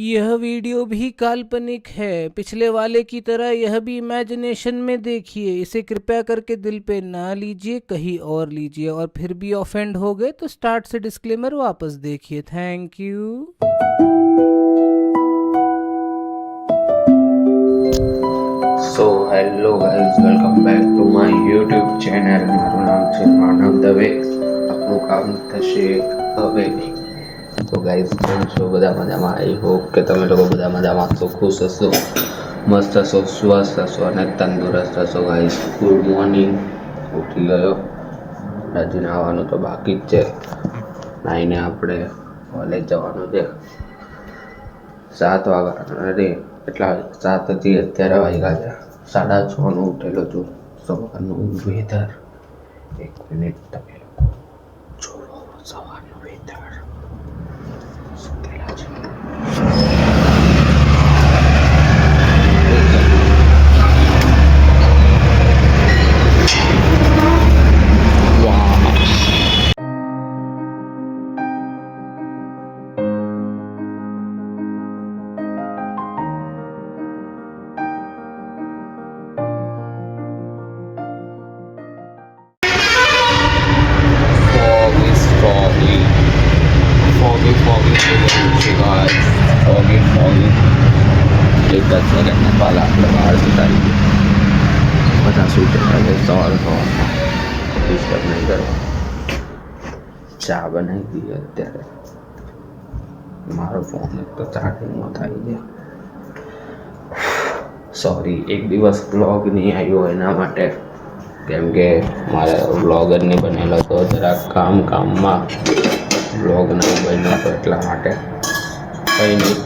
यह वीडियो भी काल्पनिक है, पिछले वाले की तरह यह भी इमेजिनेशन में देखिए। इसे कृपया करके दिल पे ना लीजिए, कहीं और लीजिए, और फिर भी ऑफेंड हो गए तो स्टार्ट से डिस्क्लेमर वापस देखिए। Thank you. So hello guys, welcome back to my YouTube channel. મારું નામ છે માનવ દવે. આપણું કામ થશે હવે. તો ગાઈઝ કેમ છો? બધા મજામાં? આઈ હોપ કે તમે લોકો બધા મજામાં હશો, ખુશ હશો, મસ્ત હશો, સ્વસ્થ હશો અને તંદુરસ્ત હશો. Guys good morning. ઉઠી ગયો, હજી નાહવાનું તો બાકી જ છે. નાહીને આપણે કોલેજ જવાનું છે. 7 વાગ્યા, અરે એટલા 7 હતી, અત્યારે વાગ્યા છે 6:30 ઉઠેલો છું. સવારનું વેધર, 1 મિનિટ તમે લોકો જોવો સવારનું વેધર. સુતેલા છે. એક જ સેકન્ડના પહેલાં આપણે બહાર જતા રહીએ. બધા સૂટેલા છે સવારમાં. ડિસ્ટર્બ નહીં કરવા. ચા બનાવી દઈએ અત્યારે. મારો ફોન એક તો ચાર્જિંગમાં થાય છે. સોરી, એક દિવસ બ્લોગ નહીં આવ્યો એના માટે, કેમ કે મારે બ્લોગ જ નહીં બનેલો તો જરાક કામમાં બ્લોગ નહીં બન્યો તો એટલા માટે. કંઈ નહીં,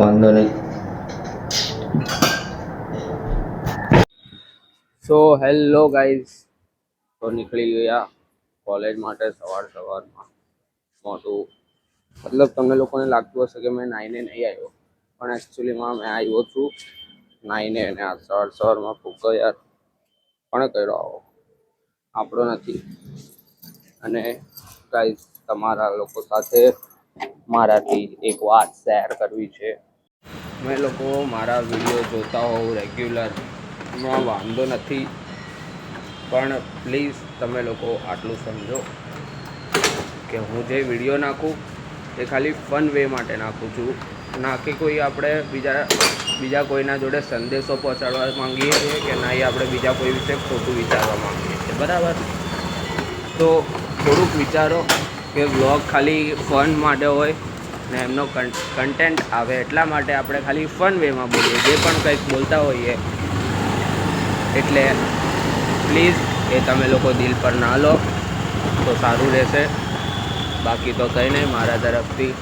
વાંધો નહીં. સો હેલો ગાઈઝ, તો નીકળી ગયા કોલેજ માટે સવારમાં. મોટું મતલબ તમને લોકોને લાગતું હશે કે મેં નાઈને નહીં આવ્યો, પણ એકચ્યુઅલીમાં મેં આવ્યો છું નાઈને. અને આ સવારમાં ફૂકો યાર પણ કર્યો આવો આપણો નથી. અને ગાઈઝ, તમારા લોકો સાથે મારાથી એક વાત શેર કરવી છે. તમે લોકો મારા વિડીયો જોતા હોવ રેગ્યુલર, એમાં વાંધો નથી, પણ પ્લીઝ તમે લોકો આટલું સમજો કે હું જે વિડીયો નાખું એ ખાલી ફન વે માટે નાખું છું, ના કે કોઈ આપણે બીજા કોઈના જોડે સંદેશો પહોંચાડવા માંગીએ છીએ કે ના એ આપણે બીજા કોઈ વિશે ખોટું વિચારવા માંગીએ છીએ, બરાબર? તો થોડુંક વિચારો કે વ્લોગ ખાલી ફન માટે હોય ને એમનો કન્ટેન્ટ આવે એટલા માટે આપણે ખાલી ફન વેમાં બોલીએ, જે પણ કંઈક બોલતા હોઈએ. એટલે પ્લીઝ એ તમે લોકો દિલ પર ના લો તો સારું રહેશે. બાકી તો કંઈ નહીં, મારા તરફથી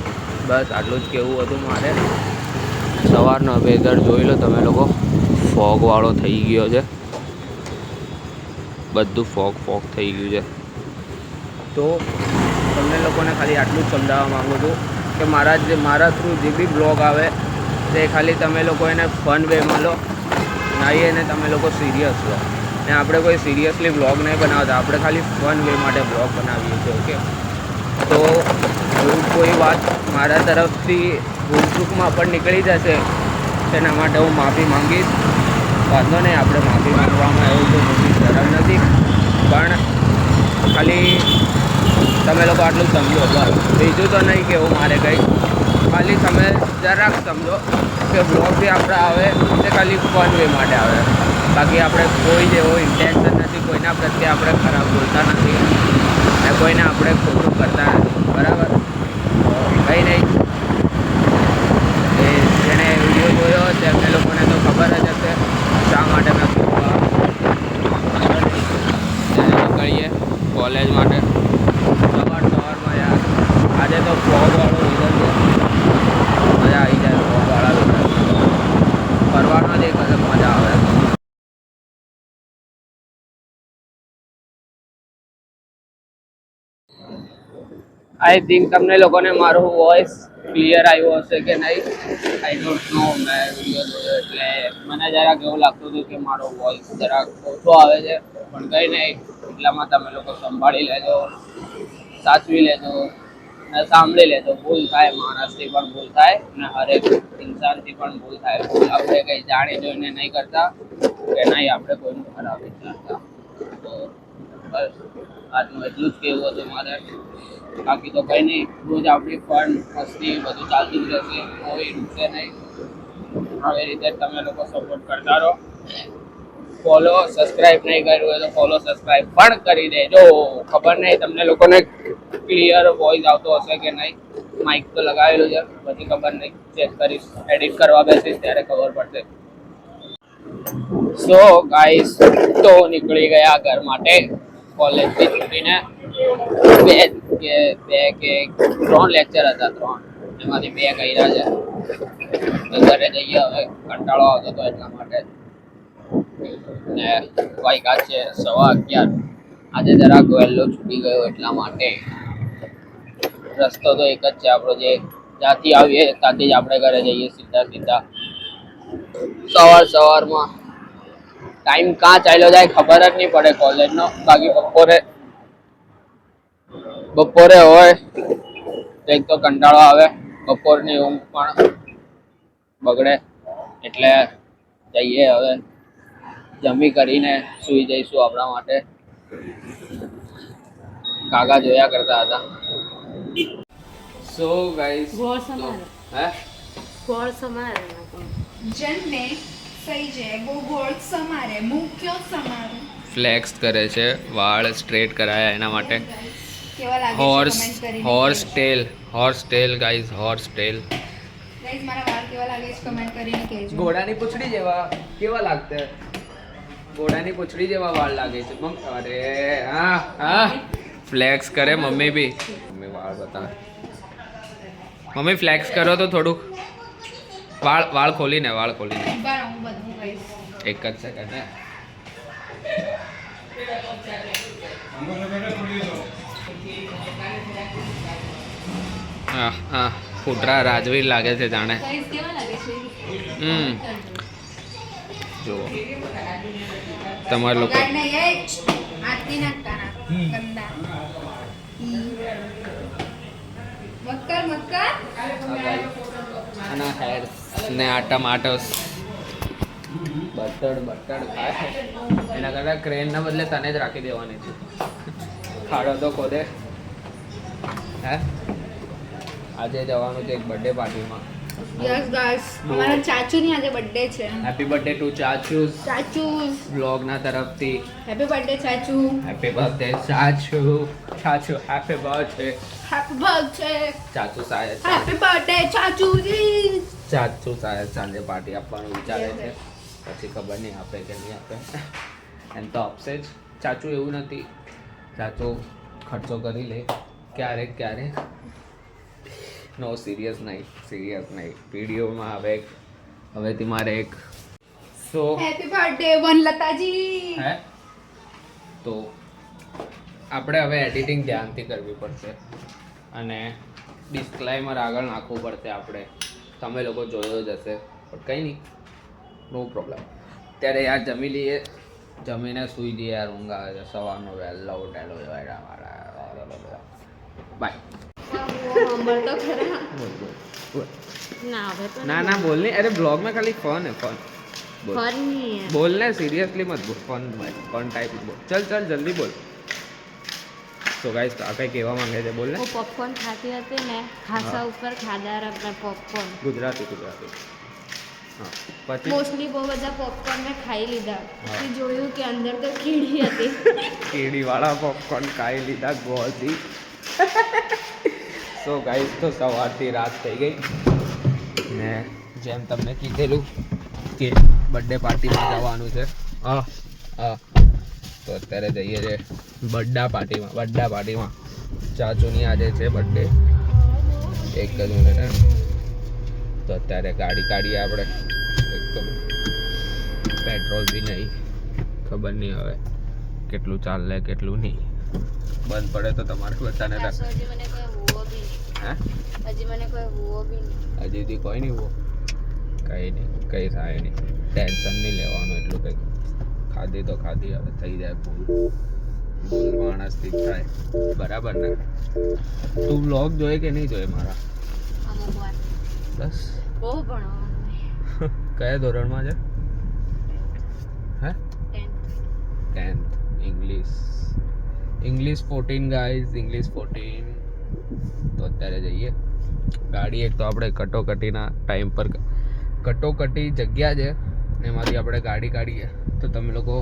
બસ આટલું જ કહેવું હતું મારે. સવારનો વેધર જોઈ લો તમે લોકો, ફોગવાળો થઈ ગયો છે, બધું ફોગ થઈ ગયું છે. તો તમને લોકોને ખાલી આટલું જ સમજાવવા માગું છું કે મારા થ્રુ જે બી બ્લોગ આવે તે ખાલી તમે લોકો એને ફન વેમાં લો, ના એને તમે લોકો સિરિયસ લો. ને આપણે કોઈ સિરિયસલી બ્લોગ નહીં બનાવતા, આપણે ખાલી ફન વે માટે બ્લોગ બનાવીએ છીએ. ઓકે, તો કોઈ વાત મારા તરફથી ભૂલચૂકમાં પણ નીકળી જશે તેના માટે હું માફી માંગીશ. વાંધો નહીં, આપણે માફી માંગવામાં એવું તો મોટી શરમ નથી, પણ ખાલી તમે લોકો આટલું સમજો. બસ, બીજું તો નહીં કહેવું મારે કંઈ. ખાલી તમે જરાક સમજો કે બ્લોગ બી આપણે આવે તે ખાલી ફન વે માટે આવે. બાકી આપણે કોઈ જેવો ઇન્ટેન્શન નથી, કોઈના પ્રત્યે આપણે ખરાબ બોલતા નથી ને કોઈને આપણે ખોટું કરતા નથી, બરાબર? કંઈ નહીં, એ જેણે વિડીયો જોયો હશે એમને લોકોને તો ખબર જ હશે શા માટે મેં નીકળીએ કોલેજ માટે સવારમાં. યાર આજે તો ફોગવાળો વેધર છે, મજા આવી જાય ફોગવાળા વેધર. ફરવાનો જ એક અલગ મજા આવે. આઈ થિંક તમને લોકોને મારો વોઇસ ક્લિયર આવ્યો હશે કે નહીં, આઈ ડોન્ટ નો. મેં વિડીયો જોયો એટલે મને જરાક એવું લાગતું હતું કે મારો વોઇસ જરાક ઓછો આવે છે, પણ કંઈ નહીં, એટલામાં તમે લોકો સંભાળી લેજો, સાચવી લેજો. ને સાંભળી લેજો. ભૂલ થાય, માણસથી પણ ભૂલ થાય ને હરેક ઇન્સાનથી પણ ભૂલ થાય. ભૂલ આપણે કંઈ જાણી જોઈને નહીં કરતા કે નહીં આપણે કોઈનું ખરાબ વિચારતા. તો બસ આજનું એટલું જ કહેવું હતું મારે. બાકી તો કંઈ નહીં, રોજ આપણી ફન મસ્તી બધું ચાલતું જ રહેશે, કોઈ રૂકશે નહીં. આવી રીતે તમે લોકો સપોર્ટ કરતા રહો. ફોલો સબસ્ક્રાઇબ નહીં કર્યું હોય તો ફોલો સબસ્ક્રાઇબ પણ કરી દેજો. ખબર નહીં તમને લોકોને ક્લિયર વોઇસ આવતો હશે કે નહીં. માઇક તો લગાવેલું છે, પછી ખબર નહીં, ચેક કરીશ, એડિટ કરવા બેસીશ ત્યારે ખબર પડશે. સો ગાઈસ, તો નીકળી ગયા ઘર માટે કોલેજથી છૂટીને. બે કે 3 લેક્ચર હતા, 3 એમાંથી 2 કર્યા છે. ઘરે જઈએ હવે, કંટાળો આવતો હતો એટલા માટે. ને વાગ્યા છે 11:15. આજે જરાક વહેલો છૂટી ગયો એટલા માટે. રસ્તો તો એક જ છે આપણો, જે જ્યાંથી આવીએ ત્યાંથી જ આપણે ઘરે જઈએ સીધા. સવારમાં ટાઈમ ક્યાં ચાલ્યો જાય ખબર જ નહીં પડે કોલેજનો. બાકી બપોરે હોય કંઈક તો કંટાળો આવે, બપોરની ઊંઘ પણ બગડે. એટલે જઈએ હવે, જમી કરીને સૂઈ જઈશું. આપણા માટે કાકા જોયા કરતા હતા. સો ગાઈસ, હે ગોળ સમારે જનને સહી છે वो गोल समारे मुंह क्यों समारे ફ્લેક્સ કરે છે, વાળ સ્ટ્રેટ કરાયા એના માટે. કેવા લાગે છે કમેન્ટ કરીને હોર્સ ટેલ ગાઈસ, હોર્સ ટેલ. ગાઈસ મારા વાળ કેવા લાગે છે કમેન્ટ કરીને કહેજો. ઘોડાની પૂંછડી જેવા કેવા લાગતા? ઘોડાની પૂંછડી જેવા વાળ લાગે છે. અરે હા ફ્લેક્સ કરે મમ્મી બી. મમ્મી વાળ બતાવે. મમ્મી ફ્લેક્સ કરો તો થોડુંક. વાળ ખોલીને ઉભા રહો, હું બધું કહીશ. એક જ સેકન્ડ. હા ફૂટરા રાજવીર લાગે છે જાણે. ગાઈસ કેવા લાગે છે જુઓ તમારે લોકો ગાડ નહીં એ આરતી નાખતા ના ગંદા મક્કર આના હેર ને આ ટમાટોસ બટડ ખાય. એના કરતાં ક્રેનના બદલે તને જ રાખી દેવાની છે. ખાડો તો ખોદે. હે આજે જવાનું છે એક બર્થડે પાર્ટીમાં. યસ ગાઈસ અમારા ચાચુની આજે બર્થડે છે. હેપી બર્થડે ટુ ચાચુસ ચાચુસ બ્લોગના તરફથી. Happy birthday ચાચુ. Happy birthday ચાચુ happy birthday. Happy birthday ચાચુ સાહેબ હેપી બર્થડે ચાચુજી. ચાચુ સાહેબ સાંજે પાર્ટી આપવાનું વિચારે છે. પછી ખબર નહીં આપે કે નહીં આપે. એમ તો આપશે જ. ચાચુ એવું નથી, ચાચુ ખર્ચો કરી લે ક્યારેક. નો સિરિયસ નહીં. વિડીયોમાં હવેથી મારે એક હેપી બર્થડે વનલતાજી. હે તો આપણે હવે એડિટિંગ ધ્યાનથી કરવી પડશે અને ડિસ્ક્લાઇમર આગળ નાખવું પડશે આપણે. તમે લોકો જોયો જ હશે પણ કંઈ નહીં, નો પ્રોબ્લેમ. ત્યારે યાર જમી લઈએ, જમીને સૂઈ જઈએ. યાર ઊંઘ આવે છે. સવારનો વહેલો ઉઠેલો બાય. સાંભળતો ખરા ના હવે તો ના બોલ નહીં. અરે બ્લોગ में खाली फन है फन. ફર નહીં है बोलना है सीरियसली मत बोल. फन टाइप बोल. चल जल्दी बोल. तो गाइस કાકા કહેવા માંગે છે, બોલ ને. હું પોપકોર્ન ખાતી હતી ને, ખાસા ઉપર ખાધા આપણે પોપકોર્ન. ગુજરાતી હા. પછી મોસ્ટલી બહુ બધા પોપકોર્ન મેં ખાઈ લીધા. હા. પછી જોયું કે અંદર તો કીડી હતી. કેડીવાળા પોપકોર્ન ખાઈ લીધા ગોળથી. સો ગાઈસ, તો સવારથી રાત થઈ ગઈ ને જેમ તમને કીધેલું કે બર્થડે પાર્ટીમાં જવાનું છે. તો અત્યારે જઈએ છે બર્થડે પાર્ટીમાં. ચાચુની આજે છે બર્થડે. એક જ મિનિટ. તો અત્યારે ગાડી કાઢીએ આપણે. એકદમ પેટ્રોલ બી નહીં, ખબર નહીં હવે કેટલું ચાલે કેટલું નહીં. બંધ પડે તો તમારે બધાને હજી મને કોઈ હુઓ બી નહીં. હે હજી મને કોઈ હુઓ બી નહીં. હજી કોઈ નહીં હો. કંઈ થાય નહીં. ટેન્શન નહીં લેવાનું એટલું. કંઈક ખાધી તો ખાધી, હવે થઈ જાય પૂરું. ભૂલ માણસથી જ થાય, બરાબર ને? તું વ્લોગ જોયે કે નહીં જોયે મારા? અમુક વાર બસ. બહુ ભણવાનું કયા ધોરણમાં છે? હે? 10th English 14 guys, English 14. તો અત્યારે જઈએ ગાડી. એક તો આપણે કટોકટીના ટાઈમ પર કટોકટી જગ્યા છે ને એમાંથી આપણે ગાડી કાઢીએ તો તમે લોકો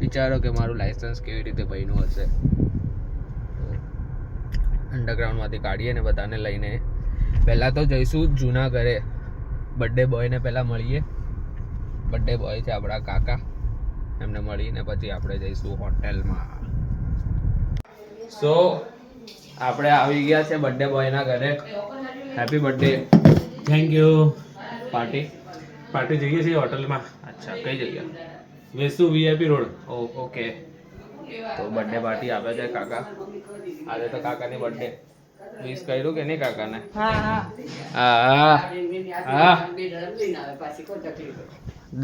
વિચારો કે મારું લાઇસન્સ કેવી રીતે બન્યું હશે. અંડરગ્રાઉન્ડમાંથી કાઢીએ ને બધાને લઈને પહેલાં તો જઈશું જૂના ઘરે. બર્થડે બોયને પહેલાં મળીએ. બર્થડે બોય છે આપણા કાકા, એમને મળીને પછી આપણે જઈશું હોટેલમાં. સો આપણે આવી ગયા છે બર્થડે બોયના ઘરે. Happy birthday. Thank you. Party જઈએ છીએ હોટલમાં. અચ્છા, કઈ જગ્યા? Vesu VIP road. ઓકે. તો બર્થડે પાર્ટી આપે છે કાકા. આજે તો કાકાની બર્થડે. વિશ કર્યું કે નહીં કાકાને? હા.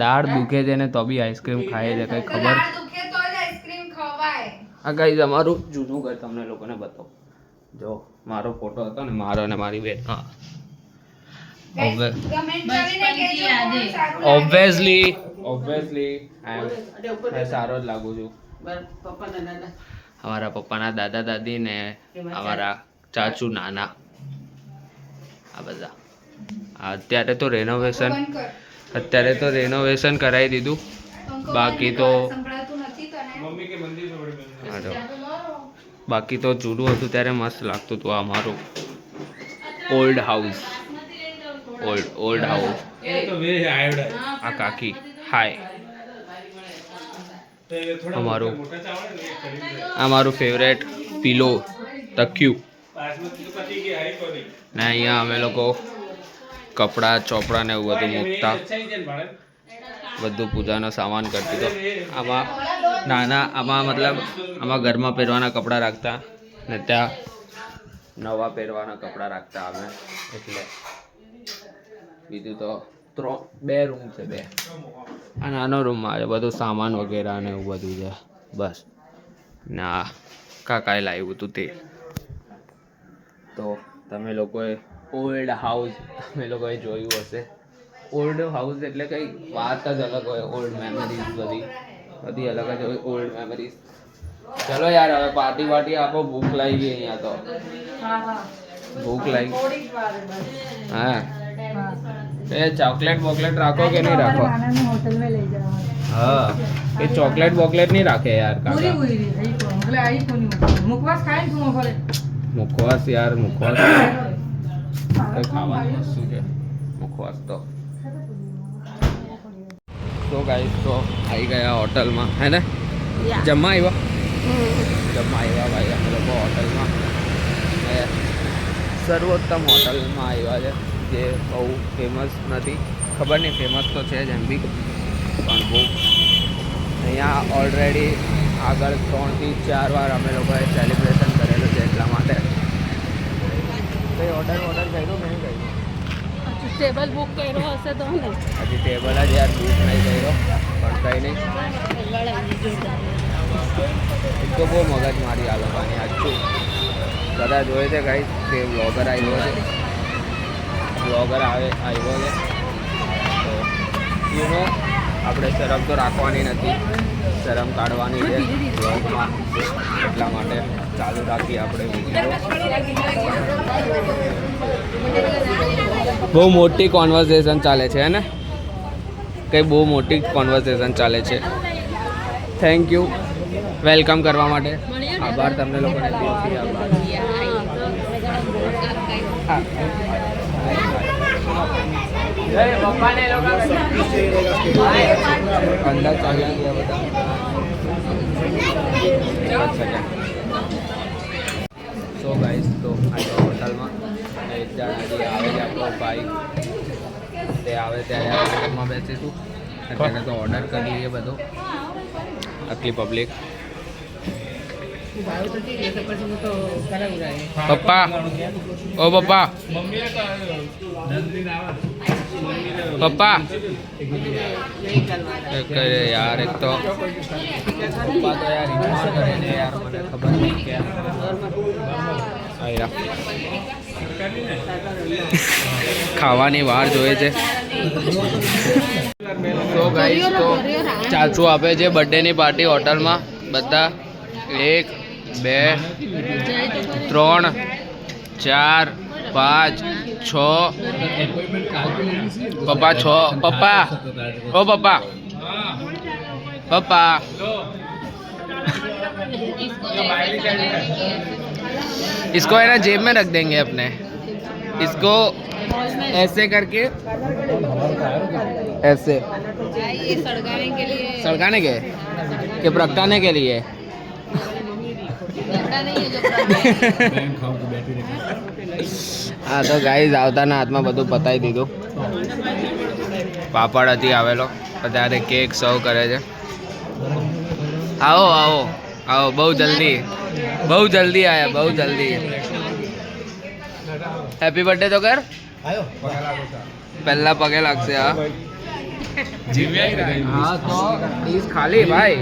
દાળ દુખે છે ને તો બી આઈસ્ક્રીમ ખાય છે, કઈ ખબર? દાળ દુખે તો જ આઈસ્ક્રીમ ખવાય. આ ગાઈઝ અમારું જૂનું ઘર તમને લોકોને બતાવો. જો મારો ફોટો હતો ને, મારો અને મારી બેન. હા, કમેન્ટ કરીને કહેજો કોણ સારું લાગે. ઓબ્વિયસલી મેં સારો જ લાગુ છું. અમારા પપ્પાના દાદા દાદી ને અમારા ચાચુ નાના, આ બધા. અત્યારે તો રેનોવેશન કરાવી દીધું. બાકી તો સંભળાતું નથી તને? હા જો. બાકી તો જૂનું હતું ત્યારે મસ્ત લાગતું હતું. આ અમારું ઓલ્ડ હાઉસ. આ કાકી હાય. અમારું ફેવરેટ પિલો, તકિયું. ને અહીંયા અમે લોકો કપડાં ચોપડા ને એવું બધું મૂકતા, બધું પૂજાનો સામાન કરતી. તો આમાં મતલબ આમાં ઘરમાં પહેરવાના કપડાં રાખતા ને ત્યાં નવા પહેરવાના કપડાં રાખતા અમે. એટલે બીજું તો 2 રૂમ છે, 2. આ નાનો રૂમમાં છે બધું સામાન વગેરે ને એવું બધું છે બસ. ના કાકાએ લાવ્યું હતું તે. તો તમે લોકોએ ઓલ્ડ હાઉસ જોયું હશે. ઓલ્ડ હાઉસ એટલે કંઈ વાત જ અલગ હોય. ઓલ્ડ મેમરીઝ બધી અલગ જ હોય. Old memories. ચલો યાર, હવે પાર્ટી આપો. ભૂખ લાગી ગઈ અહીંયા તો. ભૂખ લાગી. હા, એ ચોકલેટ બોકલેટ રાખો કે નહીં રાખો? હા, એ ચોકલેટ બોકલેટ નહીં રાખે યાર કાકા. મુખવાસ યાર, મુખવાસ ખાવાની વસ્તુ છે. મુખવાસ તો ગાઈસ તો આવી ગયા હોટલમાં, હે ને? જમવા આવ્યા ભાઈ અમે લોકો હોટલમાં. સર્વોત્તમ હોટલમાં આવ્યા છે, જે બહુ ફેમસ નથી. ખબર નહીં, ફેમસ તો છે જ એમ બી, પણ બહુ અહીંયા ઓલરેડી આગળ 3 થી 4 વાર અમે લોકોએ સેલિબ્રેશન કરેલું છે. એટલા માટે કંઈ ઓર્ડર કર્યું કે નહીં કર્યું? ટેબલ બુક કર્યો હશે તો ને? હજી ટેબલ જ યાર બુક નહીં કર્યો, પણ કંઈ નહીં. એક તો બહુ મગજ મારી આ લોકોની. સાચું બધા જોયે છે ગાઈસ કે બ્લોગર આવ્યો છે, તો આપણે શરમ તો રાખવાની નથી, શરમ કાઢવાની છે બ્લોગમાં. એટલા માટે ચાલુ રાખીએ આપણે વિડીયો. બહુ મોટી કોન્વર્ઝેશન ચાલે છે, હે ને? કંઈ બહુ મોટી કોન્વર્ઝેશન ચાલે છે. થેન્ક યુ વેલકમ કરવા માટે. આભાર તમને લોકોને. આભાર. અંદર ચાલ્યા ગયા બધા. સો ગાઈસ, તો આજે હોટલમાં એક જણ હજી આવે છે આપણો ભાઈ. તે આવે ત્યારે હોટલમાં બેસીશું. અત્યારે તો ઓર્ડર કરીએ બધો. આટલી પબ્લિક. પપ્પા, ઓ પપ્પા, पप्पा करे यार एक तो पप्पा तो यार इग्नोर करे ने यार મને ખબર નહીં કે આયા ખાવાની વાર જોઈએ છે તો ગાઈસ તો ચાચુ આપે છે બર્થડે ની પાર્ટી હોટલમાં બધા 1 2 3 4 5 6 पप्पा 6 पप्पा ओ पप्पा पप्पा इसको है ना जेब में रख देंगे अपने इसको ऐसे करके ऐसे ये सड़गाने के लिए सड़काने के कि प्रगटाने के लिए लगता नहीं है जो હા તો ગાઈઝ આવતાના હાથમાં બધું પતાવી દીધું પાપડ હતી આવેલો અત્યારે કેક સર્વ કરે છે આવો આવો આવો બહુ જલ્દી આયા બહુ જલ્દી હેપી બર્થડે તો કર પહેલા પગે લાગશે હા હા તો પ્લીઝ ખાલી ભાઈ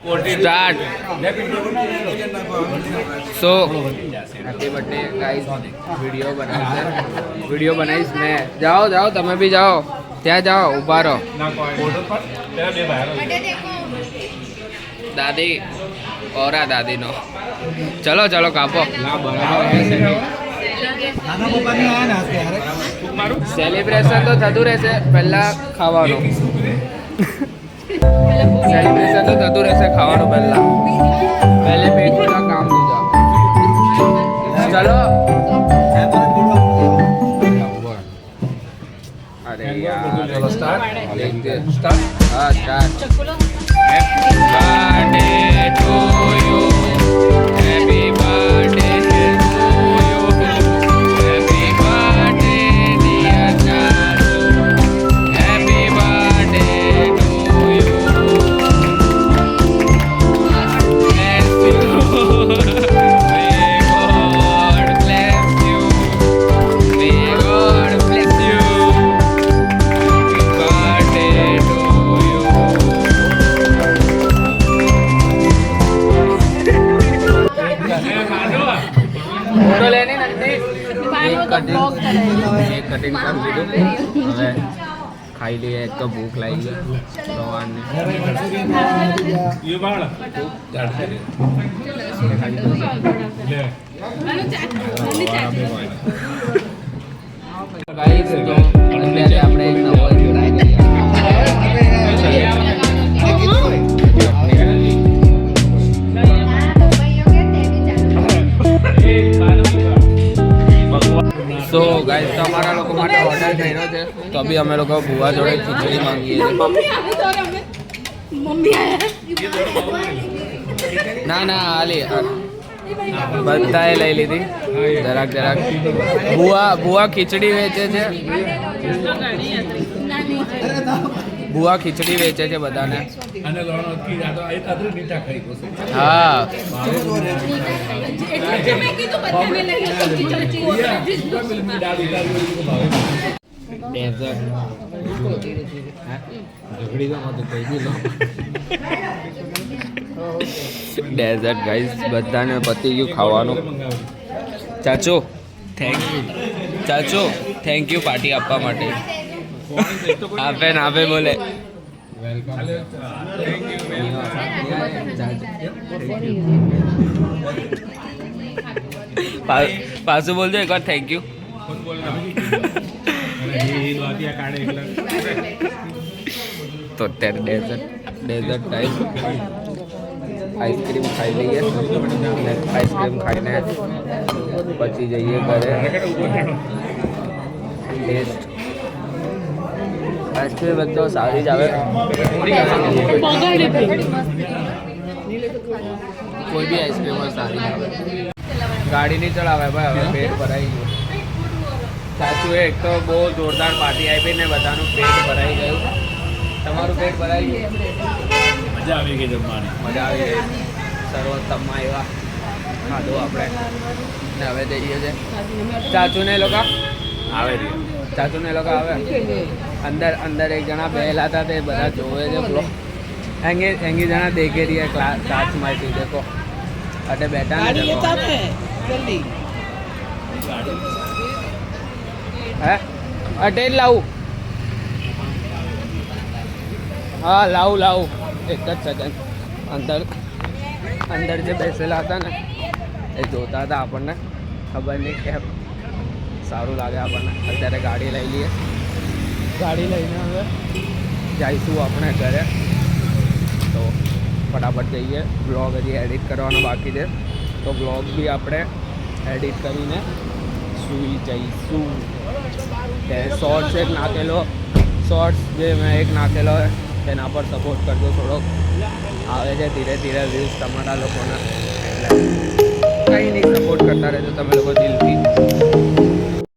start so happy birthday guys video बनाईस मैं जाओ जाओ તમે भी जाओ ત્યાં જાઓ ઊભા રહો દાદી ઓરા દાદી નો ચલો ચલો કાપો સેલિબ્રેશન તો થતું રહેશે પહેલા ખાવાનું सेलिब्रेशन तो थતું રહેશે ખાવાનું પહેલા पहले पेट का काम दूजा चलो अरे यार चलो स्टार्ट हाँ start happy birthday to you happy birthday to you happy birthday dear चाचू happy birthday to you photo लेनी नंदी एक कटिंग कर दीधું હવે ખાઈ લઈએ એક તો ભૂખ લાગી ગઈ ભગવાનને ये बाळ ગાઈસ તો અત્યારે આપણે એક નવો ટ્રાય તો ગાઈસ તો અમારા લોકો માટે ઓર્ડર કર્યો છે તો બી અમે લોકો ભુવા જોડે ખીચડી માંગીએ છીએ ના ના આલી બધાએ લઈ લીધી જરાક ભુવા ખીચડી વેચે છે ભુવા ખીચડી વેચે છે બધાને હા ડેઝર્ટ ગાઈસ બધાને પતી ગયું ખાવાનું ચાચો થેન્ક યુ પાર્ટી આપવા માટે આપે ને આપે બોલે પાછું બોલજો એકવાર થેન્ક યુ તો અત્યારે ડેઝર્ટ ટાઈમ આઈસ્ક્રીમ ખાઈ લઈએ આઈસ્ક્રીમ ખાઈને પછી જઈએ ઘરે ટેસ્ટ આઈસ્ક્રીમ એક તો સારી જ આવે કોઈ બી આઈસ્ક્રીમ હોય સારી જ આવે ગાડી નહીં ચલાવે ભાઈ હવે પેટ ભરાઈ ગયું સાચું એક તો બહુ જોરદાર પાર્ટી આપી ને બધાનું પેટ ભરાઈ ગયું તમારું પેટ ભરાઈ ગયું મજા આવી ગઈ જમવાની મજા આવી ગઈ સર્વોત્તમમાં આવ્યા ખાધું આપણે ને હવે જઈએ છે ચાચુને એ લોકો આવે છે ચાચુને એ લોકો આવે અંદર એક જણા બેહેલા હતા તે બધા જોવે છે બ્લોગ એંગી જણા દેખે રહીએ કાચમાંથી દેખો અટે બેઠા ને દેખો હે અટે જ લાવું હા લાવું એક જ સેકન્ડ અંદર જે બેસેલા હતા ને એ જોતા હતા આપણને ખબર નહીં કે સારું લાગે આપણને અત્યારે ગાડી લઈ લઈએ ગાડી લઈને હવે જઈશું આપણે ઘરે તો ફટાફટ જઈએ બ્લોગ હજી એડિટ કરવાનો બાકી છે તો બ્લોગ બી આપણે એડિટ કરીને સૂઈ જઈશું તે શોર્ટ્સ એક નાખેલો શોર્ટ્સ જે મેં એક નાખેલો હોય તેના પર સપોર્ટ કરજો થોડોક આવે છે ધીરે ધીરે વ્યૂઝ તમારા લોકોના એટલે કંઈ નહીં સપોર્ટ કરતા રહેજો તમે લોકો દિલથી